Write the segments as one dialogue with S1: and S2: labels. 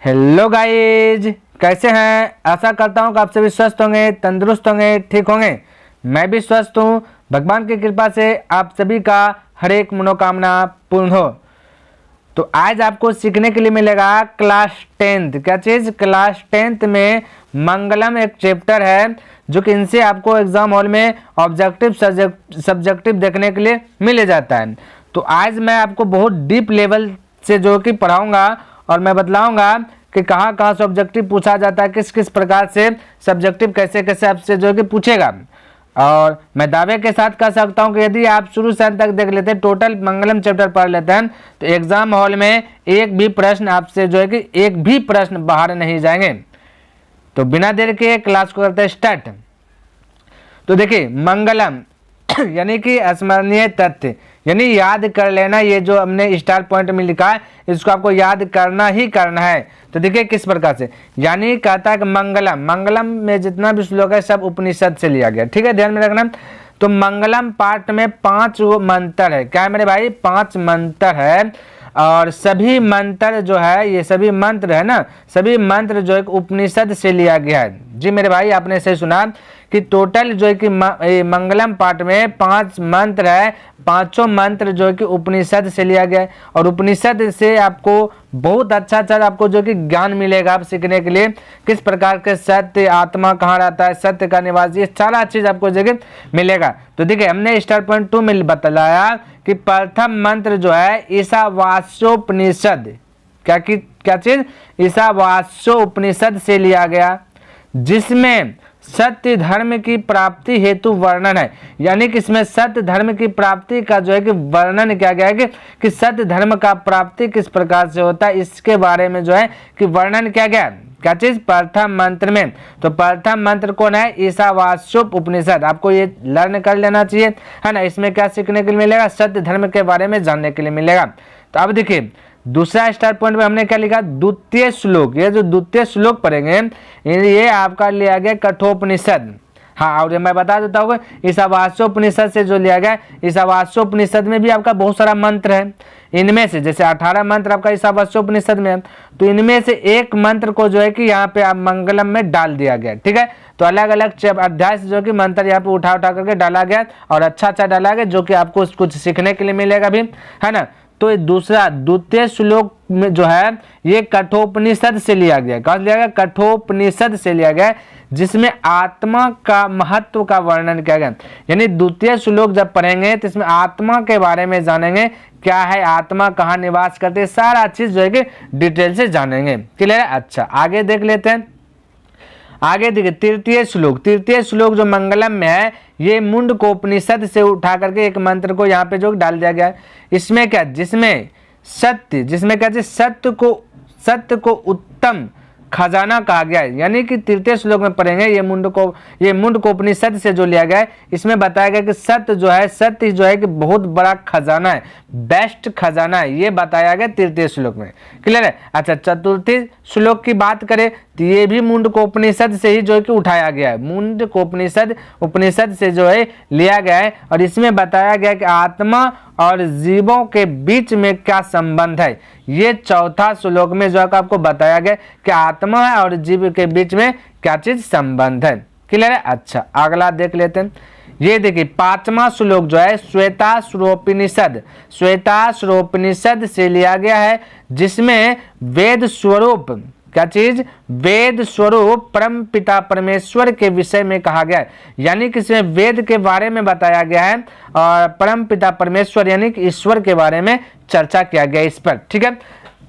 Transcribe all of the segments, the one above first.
S1: Hello guys, कैसे हैं। आशा करता हूं कि आप सभी स्वस्थ होंगे, तंदुरुस्त होंगे, ठीक होंगे। मैं भी स्वस्थ हूं। भगवान की कृपा से आप सभी का हर एक मनोकामना पूर्ण हो। तो आज आपको सीखने के लिए मिलेगा क्लास 10th। क्या चीज़? क्लास 10th में मंगलम एक चैप्टर है जो कि इनसे आपको एग्जाम हॉल में ऑब्जेक्टिव सब्जेक्टिव देखने के लिए मिल जाता है। तो आज मैं आपको बहुत डीप लेवल से जो कि पढ़ाऊंगा और मैं बतलाऊंगा कि कहाँ कहाँ से ऑब्जेक्टिव पूछा जाता है, किस किस प्रकार से सब्जेक्टिव कैसे कैसे आपसे जो कि पूछेगा। और मैं दावे के साथ कह सकता हूं कि यदि आप शुरू से अंत तक देख लेते हैं, टोटल मंगलम चैप्टर पढ़ लेते हैं, तो एग्जाम हॉल में एक भी प्रश्न आपसे जो है कि एक भी प्रश्न बाहर नहीं जाएंगे। तो बिना देर के क्लास को करते हैं स्टार्ट। तो देखिए, मंगलम यानी कि स्मरणीय तथ्य, यानी याद कर लेना। ये जो हमने स्टार पॉइंट में लिखा है इसको आपको याद करना ही करना है। तो देखिए किस प्रकार से, यानी कहता है कि मंगलम, मंगलम में जितना भी श्लोक है सब उपनिषद से लिया गया। ठीक है, ध्यान में रखना। तो मंगलम पाठ में 5 मंत्र है। क्या है मेरे भाई? 5 मंत्र है। और सभी मंत्र जो है, ये सभी मंत्र है ना, सभी मंत्र जो एक उपनिषद से लिया गया है। जी मेरे भाई, आपने सही सुना कि टोटल जो है कि मंगलम पाठ में 5 मंत्र है। पांचों मंत्र जो है कि उपनिषद से लिया गया है। और उपनिषद से आपको बहुत अच्छा आपको जो कि ज्ञान मिलेगा आप सीखने के लिए, किस प्रकार के सत्य, आत्मा कहाँ रहता है, सत्य का निवास, ये सारा चीज आपको जगह मिलेगा। तो देखिए, हमने स्टार पॉइंट 2 में बतलाया कि प्रथम मंत्र जो है ईशावास्योपनिषद, क्या चीज? ईशावास्योपनिषद से लिया गया, जिसमें सत्य धर्म की प्राप्ति हेतु वर्णन है। यानी कि इसमें सत्य धर्म की प्राप्ति का जो है कि वर्णन किया गया है कि सत्य धर्म का प्राप्ति किस प्रकार से होता है, इसके बारे में जो है कि वर्णन किया गया। क्या चीज? प्रथम मंत्र में। तो प्रथम मंत्र कौन है? ईशावास्योप उपनिषद। आपको ये लर्न कर लेना चाहिए, है ना। इसमें क्या सीखने के लिए मिलेगा? सत्य धर्म के बारे में जानने के लिए मिलेगा। तो अब देखिए, दूसरा स्टार पॉइंट में हमने क्या लिखा? द्वितीय श्लोक। ये जो द्वितीय श्लोक पढ़ेंगे ये आपका लिया गया कठोपनिषद। हाँ, और मैं बता देता हूँ ईशावास्योपनिषद से जो लिया गया। ईशावास्योपनिषद में भी आपका बहुत सारा मंत्र है। इनमें से जैसे 18 मंत्र आपका ईशावास्योपनिषद में है, तो इनमें से एक मंत्र को जो है कि यहाँ पे आप मंगलम में डाल दिया गया। ठीक है, तो अलग अलग अध्याय से जो कि मंत्र यहाँ पे उठा करके डाला गया और अच्छा डाला गया, जो कि आपको कुछ सीखने के लिए मिलेगा भी, है ना। तो दूसरा द्वितीय श्लोक में जो है ये कठोपनिषद से लिया गया। कहाँ लिया गया? कठोपनिषद से लिया गया, जिसमें आत्मा का महत्व का वर्णन किया गया। यानी द्वितीय श्लोक जब पढ़ेंगे तो इसमें आत्मा के बारे में जानेंगे, क्या है आत्मा, कहाँ निवास करते हैं, सारा चीज जो है कि डिटेल से जानेंगे। क्लियर है? अच्छा, आगे देख लेते हैं। आगे देखिए, तृतीय श्लोक जो मंगलम में है ये मुंडकोपनिषद से उठा करके एक मंत्र को यहाँ पे जो डाल दिया गया है। इसमें क्या? जिसमें क्या? सत्य को उत्तम खजाना कहा गया है। यानी कि तृतीय श्लोक में पढ़ेंगे ये मुंडकोपनिषद से जो लिया गया है, इसमें बताया गया कि सत्य जो है कि बहुत बड़ा खजाना है, बेस्ट खजाना है, ये बताया गया तृतीय श्लोक में। क्लियर है? अच्छा, चतुर्थी श्लोक की बात करें तो ये भी मुंडकोपनिषद से ही जो है कि उठाया गया है। उपनिषद से जो है लिया गया है, और इसमें बताया गया कि आत्मा और जीवों के बीच में क्या संबंध है। ये चौथा श्लोक में जो है आपको बताया गया कि आत्मा है और जीव के बीच में क्या चीज संबंध है। क्लियर है? अच्छा, अगला देख लेते हैं। ये देखिए, 5वां श्लोक जो है श्वेताश्वरोपनिषद से लिया गया है, जिसमें वेद स्वरूप, क्या चीज? वेद स्वरूप परम पिता परमेश्वर के विषय में कहा गया है। यानी कि इसमें वेद के बारे में बताया गया है और परम पिता परमेश्वर यानी कि ईश्वर के बारे में चर्चा किया गया इस पर। ठीक है,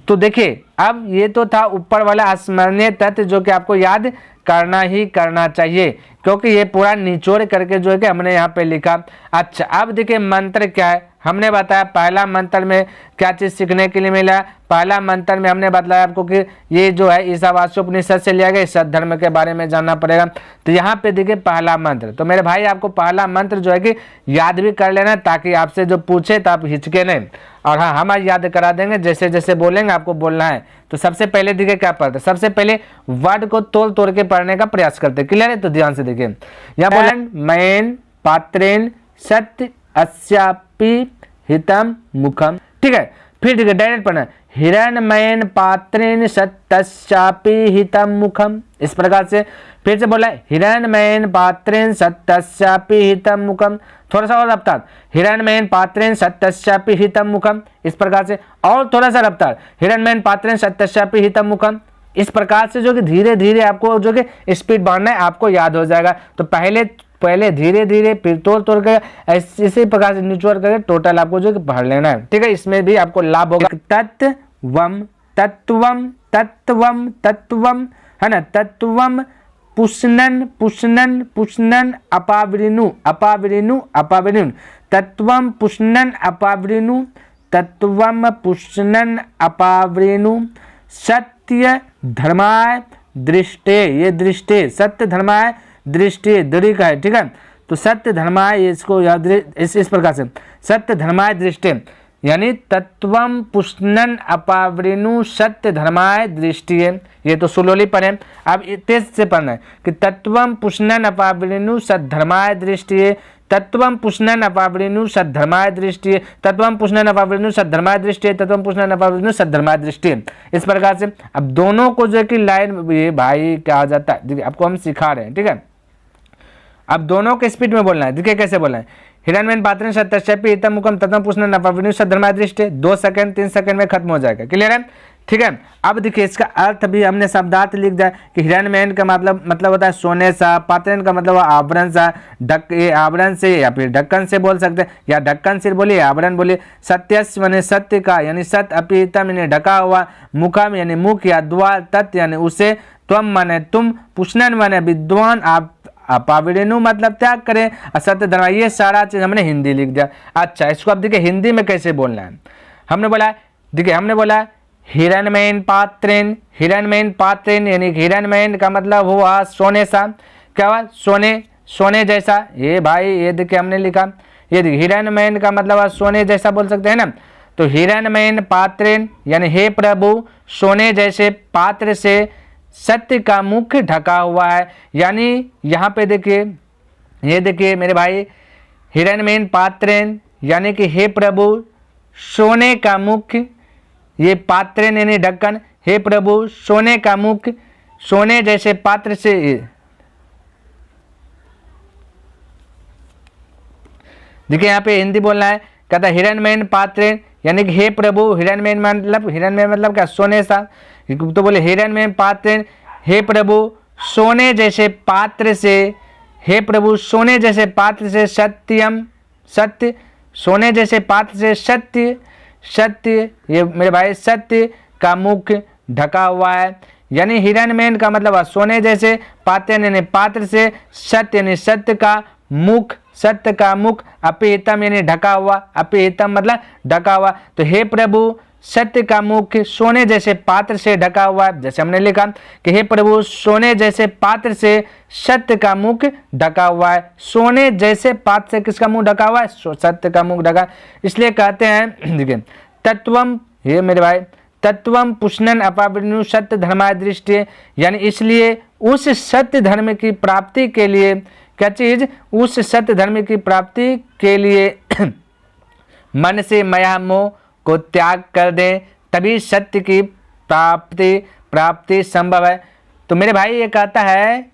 S1: तो देखिए, अब ये तो था ऊपर वाला स्मरणीय तथ्य जो कि आपको याद करना ही करना चाहिए, क्योंकि ये पूरा निचोड़ करके जो है कि हमने यहाँ पे लिखा। अच्छा, अब देखिए मंत्र क्या है। हमने बताया पहला मंत्र में क्या चीज सीखने के लिए मिला। पहला मंत्र में हमने बताया आपको कि ये जो है ईशावास्योपनिषद से लिया गया, सत धर्म के बारे में जानना पड़ेगा। तो यहाँ पे देखिए पहला मंत्र, तो मेरे भाई आपको पहला मंत्र जो है कि याद भी कर लेना, ताकि आपसे जो पूछे तो आप हिचके नहीं। और हाँ, हम आज याद करा देंगे, जैसे जैसे बोलेंगे आपको बोलना है। तो सबसे पहले देखिए क्या पढ़ते, सबसे पहले वर्ड को तोड़ के पढ़ने का प्रयास करते। क्लियर है? तो ध्यान से देखिए, यहाँ बोले मैन पात्रेन सत्य अस्यापि हितम मुखम। ठीक है, फिर देखिए डायरेक्ट पढ़ना, हिरण्मयेन पात्रेण सत्यस्यापि हितं मुखम। इस प्रकार से फिर से बोला, हिरण्मयेन पात्रेण सत्यस्यापि हितं मुखम। थोड़ा सा और रफ्तार, हिरण्मयेन पात्रेण सत्यस्यापि हितं मुखम। इस प्रकार से और थोड़ा सा रफ्तार, हिरण्मयेन पात्रेण सत्यस्यापि हितं मुखम। इस प्रकार से जो कि धीरे धीरे आपको जो कि स्पीड बढ़ना है, आपको याद हो जाएगा। तो पहले धीरे धीरे फिर तोड़ के इसी प्रकार से निचोड़ करके टोटल आपको जो कि पढ़ लेना है, ठीक है। इसमें भी आपको लाभ होगा। तत्वम तत्वम तत्वम तत्वम, है ना, तत्वम पुष्णन पुष्णन पुष्णन अपावृणु अपावृणु अपावृणु, तत्वम पुष्णन अपावृणु तत्वम पुष्णन अपावृणु, सत्य धर्माय दृष्टे, ये दृष्टे सत्य धर्माय दृष्टि दृढ़ का है, ठीक है। तो सत्य धर्माय, इसको याद इस प्रकार से, सत्य धर्माय दृष्टि यानी तत्वम पुष्णन अपावृणु सत्य धर्माय दृष्टि, ये तो सुलोली पढ़े। अब तेज से पढ़ना है कि तत्वम पुष्णन अपावृणु सद्धर्माय दृष्टि, तत्वम पुष्णन अपावृणु सद्धर्माय दृष्टि, तत्वम पुष्णन अपावृणु सद्धर्माय दृष्टि, तत्वम पुष्णन अपावृणु सद्धर्माय दृष्टि। इस प्रकार से अब दोनों को जो है कि लाइन, ये भाई क्या हो जाता है, देखिए आपको हम सिखा रहे हैं, ठीक है। अब दोनों के स्पीड में बोलना है, देखिए कैसे बोलना है। हिरण्मयेन पात्रेण सत्यस्यापि हितं मुखम तत्वम पुष्णन अपावृणु सद्धर्माय दृष्टि, 2 सेकंड 3 सेकंड में खत्म हो जाएगा। क्लियर है, ठीक है। अब देखिए इसका अर्थ भी हमने शब्दार्थ लिख दिया कि हिरण्मयेन का मतलब होता है सोने सा, पात्रेण का मतलब आवरण सा, आवरण से या फिर ढक्कन से बोल सकते हैं, या ढक्कन से बोलिए आवरण बोलिए। सत्यस्य माने सत्य का यानी सत्य, अपि हितम यानी ढका हुआ, मुखम यानी मुख या द्वार, तत् यानी उसे, त्वम माने तुम, पुष्णन माने विद्वान, आप अपावृणु मतलब त्याग करें, असत्य धर्म, ये सारा चीज हमने हिंदी लिख दिया। अच्छा, इसको अब देखिए हिंदी में कैसे बोलना है। हमने बोला, देखिए हमने बोला हिरण्मयेन पात्रेण, हिरण्मयेन पात्रेण यानी हिरण्मयेन का मतलब हुआ सोने सा, क्या हुआ, सोने, सोने जैसा। ये भाई ये देखिए हमने लिखा, ये देखिए हिरण्मयेन का मतलब सोने जैसा बोल सकते हैं ना। तो हिरण्मयेन पात्रेण यानी हे प्रभु सोने जैसे पात्र से सत्य का मुख ढका हुआ है, यानी यहाँ पे देखिए, ये देखिए मेरे भाई, हिरण्मयेन पात्रेण यानी कि हे प्रभु सोने का मुख, ये पात्रेण यानी ढक्कन, हे प्रभु सोने का मुख सोने जैसे पात्र से, देखिए यहाँ पे हिंदी बोलना है, कहता है हिरण्मयेन पात्रेण यानी कि हे प्रभु, हिरण्मयेन मतलब क्या, सोने सा। तो बोले हिरण्मयेन पात्रेण, हे प्रभु सोने जैसे पात्र से, हे प्रभु सोने जैसे पात्र से, सत्यम सत्य, सोने जैसे पात्र से सत्य, सत्य ये मेरे भाई सत्य का मुख ढका हुआ है, यानी हिरण्मयेन का मतलब सोने जैसे, पात्र यानी पात्र से, सत्य यानी सत्य का मुख, सत्य का मुख, अपि हितम यानी ढका हुआ, अपि हितम मतलब ढका हुआ। तो हे प्रभु सत्य का मुख सोने जैसे पात्र से ढका हुआ है, जैसे हमने लिखा कि हे प्रभु सोने जैसे पात्र से सत्य का मुख ढका हुआ है। सोने जैसे पात्र से किसका मुंह ढका हुआ है, सत्य का मुख ढका, इसलिए कहते हैं देखिए तत्वम, ये मेरे भाई तत्वम पुष्णन अपावृणु सत्य धर्माय दृष्टि, यानी इसलिए उस सत्य धर्म की प्राप्ति के लिए, क्या चीज, उस सत्य धर्म की प्राप्ति के लिए मन से माया मोह को त्याग कर दें, तभी सत्य की प्राप्ति संभव है। तो मेरे भाई ये कहता है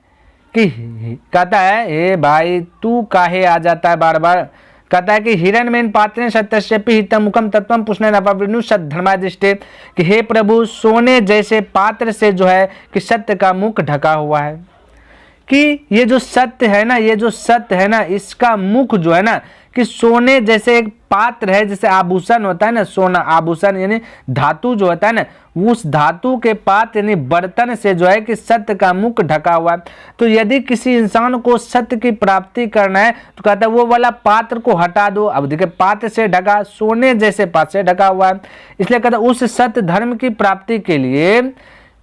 S1: ए भाई तू काहे आ जाता है बार बार, कहता है कि हिरण्मयेन पात्रेण सत्यस्यापि हितं मुखम तत्वम पुष्णन अपावृणु सद्धर्माय दृष्टि, कि हे प्रभु सोने जैसे पात्र से जो है कि सत्य का मुख ढका हुआ है, कि ये जो सत्य है ना, ये जो सत्य है ना, इसका मुख जो है ना कि सोने जैसे एक पात्र है, जैसे आभूषण होता है ना, सोना आभूषण यानी धातु जो होता है ना, उस धातु के पात्र यानी बर्तन से जो है कि सत्य का मुख ढका हुआ है। तो यदि किसी इंसान को सत्य की प्राप्ति करना है तो कहता है वो वाला पात्र को हटा दो। अब देखिए पात्र से ढका, सोने जैसे पात्र से ढका हुआ है, इसलिए कहता है उस सत्य धर्म की प्राप्ति के लिए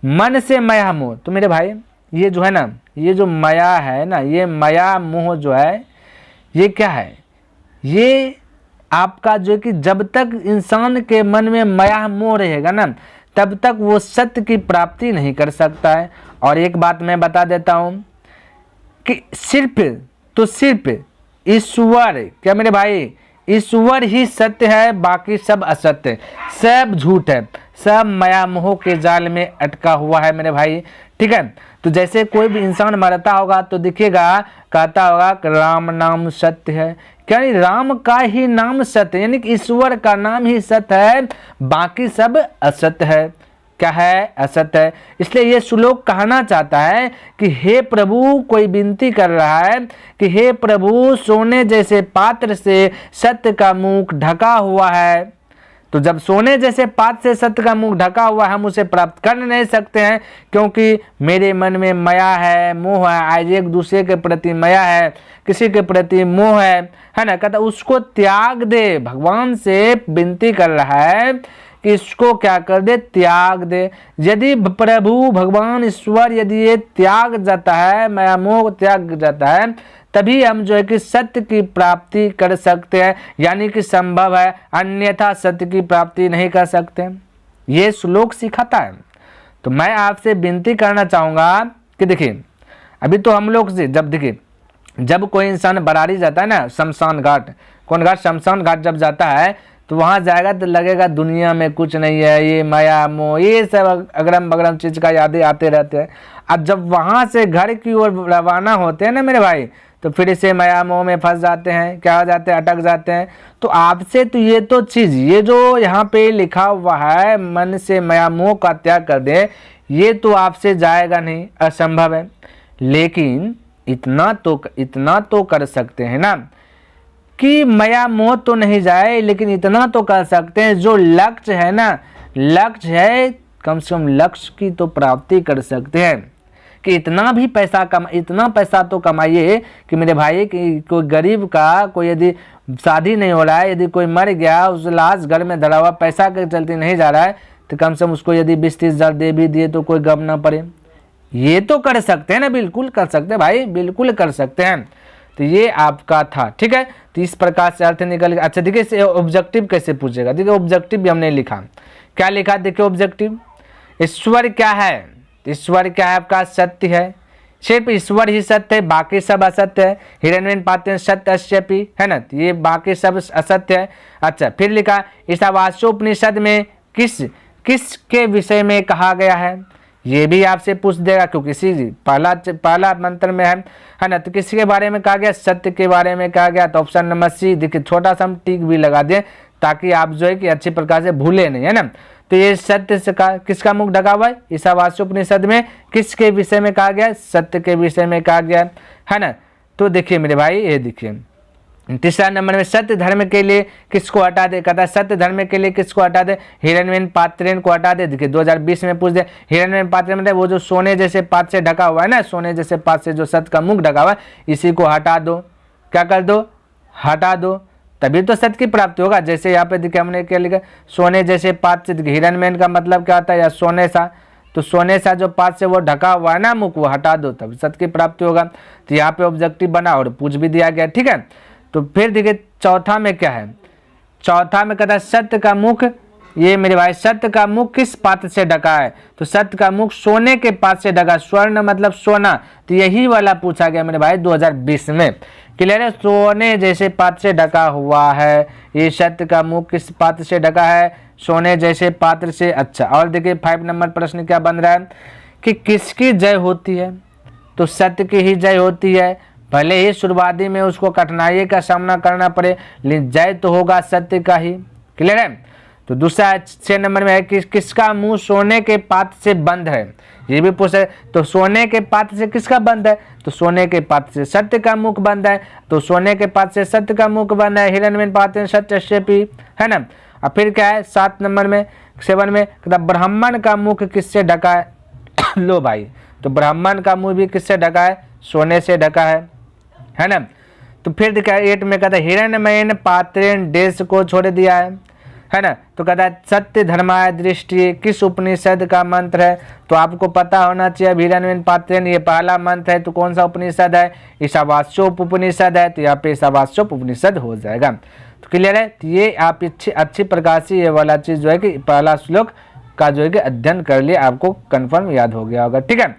S1: मन से माया मोह। तो मेरे भाई ये जो है ना, ये जो माया है ना, ये माया मोह जो है ये क्या है, ये आपका जो कि जब तक इंसान के मन में माया मोह रहेगा ना तब तक वो सत्य की प्राप्ति नहीं कर सकता है। और एक बात मैं बता देता हूं कि सिर्फ ईश्वर, क्या मेरे भाई, ईश्वर ही सत्य है, बाकी सब असत्य है, सब झूठ है, सब माया मोह के जाल में अटका हुआ है मेरे भाई। ठीक है, तो जैसे कोई भी इंसान मरता होगा तो दिखेगा, कहता होगा कि राम नाम सत्य है, क्या राम का ही नाम सत्य, यानी कि ईश्वर का नाम ही सत्य है, बाकी सब असत्य है। क्या है? असत्य है। इसलिए ये श्लोक कहना चाहता है कि हे प्रभु, कोई विनती कर रहा है कि हे प्रभु, सोने जैसे पात्र से सत्य का मुख ढका हुआ है, तो जब सोने जैसे पात्र से सत्य का मुख ढका हुआ है, हम उसे प्राप्त कर नहीं सकते हैं, क्योंकि मेरे मन में माया है, मोह है, आज एक दूसरे के प्रति माया है, किसी के प्रति मोह है ना, कहता उसको त्याग दे। भगवान से विनती कर रहा है कि इसको क्या कर दे? त्याग दे। यदि प्रभु भगवान ईश्वर यदि ये त्याग जाता है, माया मोह त्याग जाता है, तभी हम जो है कि सत्य की प्राप्ति कर सकते हैं, यानी कि संभव है, अन्यथा सत्य की प्राप्ति नहीं कर सकते। ये श्लोक सिखाता है। तो मैं आपसे विनती करना चाहूँगा कि देखिए, अभी तो हम लोग से जब देखिए, जब कोई इंसान बरारी जाता है ना, शमशान घाट, कौन घाट? शमशान घाट जब जाता है तो वहाँ जाएगा तो लगेगा दुनिया में कुछ नहीं है, ये माया मोह ये सब अगरम बगरम चीज़ का यादें आते रहते हैं। अब जब वहाँ से घर की ओर रवाना होते हैं ना मेरे भाई, तो फिर से माया मोह में फंस जाते हैं, क्या हो जाते हैं? अटक जाते हैं। तो आपसे तो ये तो चीज़, ये जो यहाँ पे लिखा हुआ है, मन से माया मोह का त्याग कर दे, ये तो आपसे जाएगा नहीं, असंभव है। लेकिन इतना तो कर सकते हैं ना कि माया मोह तो नहीं जाए, लेकिन इतना तो कर सकते हैं, जो लक्ष्य है ना, लक्ष्य है, कम से कम लक्ष्य की तो प्राप्ति कर सकते हैं कि इतना पैसा तो कमाइए कि मेरे भाई, कि कोई गरीब का कोई यदि शादी नहीं हो रहा है, यदि कोई मर गया, उस लाश घर में धरा हुआ, पैसा के चलते नहीं जा रहा है, तो कम से कम उसको यदि 20-30 हज़ार दे भी दिए तो कोई गम ना पड़े। ये तो कर सकते हैं ना, बिल्कुल कर सकते हैं भाई, बिल्कुल कर सकते हैं। तो ये आपका था। ठीक है, तो इस प्रकार से अर्थ निकल गया। अच्छा देखिए, इसे ऑब्जेक्टिव कैसे पूछेगा? देखिए ऑब्जेक्टिव भी हमने लिखा, क्या लिखा? देखिए ऑब्जेक्टिव, ईश्वर क्या है? ईश्वर क्या है? आपका सत्य है, सिर्फ ईश्वर ही सत्य है, बाकी सब असत्य है। हिरण्यन पात्र सत्य अस्यपि, है ना, तो ये बाकी सब असत्य है। अच्छा फिर लिखा, ईशावास्योपनिषद में किस के विषय में कहा गया है? ये भी आपसे पूछ देगा, क्योंकि इसी पहला मंत्र में है ना, तो किसके बारे में कहा गया? सत्य के बारे में कहा गया। तो ऑप्शन नंबर सी, देखिए छोटा सा हम टिक भी लगा दें ताकि आप जो है कि अच्छी प्रकार से भूले नहीं, है ना। तो ये सत्य से किसका मुख ढका हुआ है? ईशावास्योपनिषद में किसके विषय में कहा गया? सत्य के विषय में कहा गया है ना। तो देखिए मेरे भाई, ये देखिए तीसरा नंबर में, सत्य धर्म के लिए किसको हटा दे? कहता है सत्य धर्म के लिए किसको हटा दे? हिरण्यन पात्रेन को हटा दे। देखिए 2020 में पूछ दे, हिरण्यन पात्र मतलब वो जो सोने जैसे पात्र से ढका हुआ है ना, सोने जैसे पात्र से जो सत्य का मुख ढका हुआ है, इसी को हटा दो। क्या कर दो? हटा दो, तभी तो सत्य की प्राप्ति होगा। जैसे यहाँ पे देखिए हमने क्या लिखा, सोने जैसे पात्र से, हिरण्यन का मतलब क्या होता है? या सोने सा, तो सोने सा जो पात्र से वो ढका हुआ है ना मुख, वो हटा दो, तब सत्य की प्राप्ति होगा। तो यहाँ पे ऑब्जेक्टिव बना और पूछ भी दिया गया। ठीक है, तो फिर देखिए चौथा में क्या है? चौथा में कहता है सत्य का मुख, ये मेरे भाई सत्य का मुख किस पात्र से ढका है? तो सत्य का मुख सोने के पात्र से ढका, स्वर्ण मतलब सोना, तो यही वाला पूछा गया मेरे भाई 2020 में। क्लियर है? सोने जैसे पात्र से ढका हुआ है, ये सत्य का मुख किस पात्र से ढका है? सोने जैसे पात्र से। अच्छा, और देखिए 5 नंबर प्रश्न क्या बन रहा है कि किसकी जय होती है? तो सत्य की ही जय होती है, भले ही शुरुआती में उसको कठिनाई का सामना करना पड़े, लेकिन जय तो होगा सत्य का ही। क्लियर है? तो दूसरा 6 नंबर में है कि किसका मुंह सोने के पात्र से बंद है? ये भी पूछे, तो सोने के पात्र से किसका बंद है? तो सोने के पात्र से सत्य का मुख बंद है, तो सोने के पात्र से सत्य का मुख बंद है। हिरण्यन पात्र सत्यस्यपि, है ना। और फिर क्या है 7 नंबर में, 7 में, ब्राह्मण का मुख किससे ढका है? लो भाई, तो ब्राह्मण का मुंह भी किससे ढका है? सोने से ढका है ना। तो फिर देखा 8 में कहता है हिरण्यमयन पात्रेण देश को छोड़ दिया है ना। तो कहता है सत्य धर्माय दृष्टि किस उपनिषद का मंत्र है? तो आपको पता होना चाहिए, हिरण्यमयन पात्रेण ये पहला मंत्र है, तो कौन सा उपनिषद है? ईशावास्योप उपनिषद है, तो यहाँ पे ईशावास्योप उपनिषद हो जाएगा। तो क्लियर है? तो ये आप अच्छी प्रकार से ये वाला चीज जो है कि पहला श्लोक का जो है कि अध्ययन कर लिए, आपको कन्फर्म याद हो गया होगा। ठीक है।